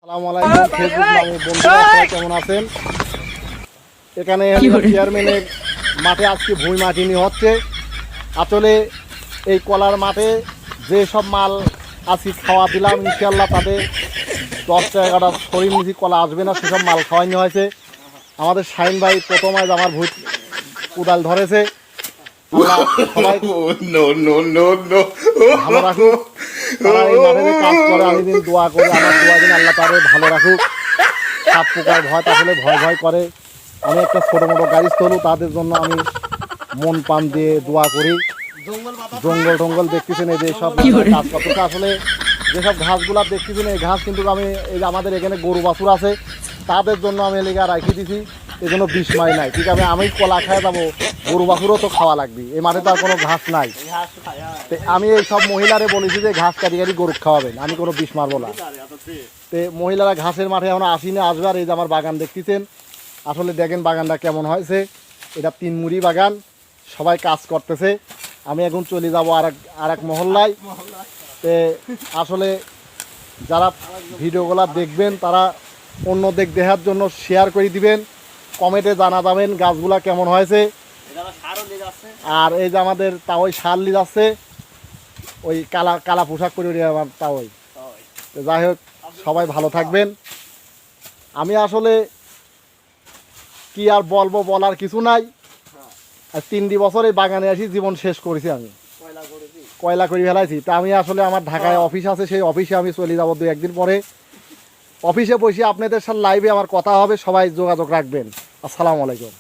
আসসালামু আলাইকুম ফেসবুক নামে বন্ধুরা কেমন আছেন? এখানে চেয়ারম্যানের মাঠে আজকে ভূমি মাটি নিয়ে হচ্ছে। আসলে এই কলার মাঠে যে সব মাল আজকে খাওয়া দিলাম ইনশাল্লাহ তাদের 10-11টা শরীর নিচি কলা আসবে না, সেসব মাল খাওয়ানো হয়েছে। আমাদের শাহিন ভাই প্রথম আজ আমার ভূত কোদাল ধরেছে। আমরা সবাই ভালো রাখুক, তারা এই মাঠে কাজ করে আমি দিন দোয়া করি, আমার দোয়া দিন আল্লাহ তারে ভালো রাখুক। সাপ পোকার ভয় আসলে ভয় করে। আমি একটা ছোটো মোটো গাড়ি চলু, তাদের জন্য আমি মন পান দিয়ে দোয়া করি। জঙ্গল দেখতেছেন এই যে সব গাছপাতা, আসলে যেসব ঘাসগুলা দেখতেছেন এই ঘাস কিন্তু আমি এই যে আমাদের এখানে গরু বাছুর আছে তাদের জন্য আমি এলাকা রাখি দিছি, এই জন্য বিষ মারি নাই। ঠিক আছে, আমি কলা খাই যাবো, গরু বাছুরও তো খাওয়া লাগবে, এই মাঠে তো আর কোনো ঘাস নাই। আমি এই সব মহিলারে বলেছি যে ঘাস কাটি গরু খাওয়াবেন, আমি কোনো বিষ মারবো না। তো মহিলারা ঘাসের মাঠে এখন আসিনি, আসবে। আর এই যে আমার বাগান দেখতেছেন, আসলে দেখেন বাগানটা কেমন হয়েছে। এটা 3 মুড়ি বাগান, সবাই কাজ করতেছে। আমি এখন চলে যাব আর এক মহল্লায়। তো আসলে যারা ভিডিওগুলো দেখবেন তারা অন্য দেখার জন্য শেয়ার করে দিবেন, কমেন্টে জানা যাবেন গাছগুলা কেমন হয়েছে। আর এই যে আমাদের তাওই সার লি যাচ্ছে, ওই কালা পোশাক করে আমার তাওই। তো যাই হোক, সবাই ভালো থাকবেন। আমি আসলে কি আর বলবো, বলার কিছু নাই। আর 3 বছর এই বাগানে আসি জীবন শেষ করেছি, আমি কয়লা করে ফেলাইছি। তা আমি আসলে আমার ঢাকায় অফিস আছে, সেই অফিসে আমি চলে যাবো 2-1 দিন পরে। অফিসে বসে আপনাদের সাথে লাইভে আমার কথা হবে, সবাই যোগাযোগ রাখবেন। আসসালামু আলাইকুম।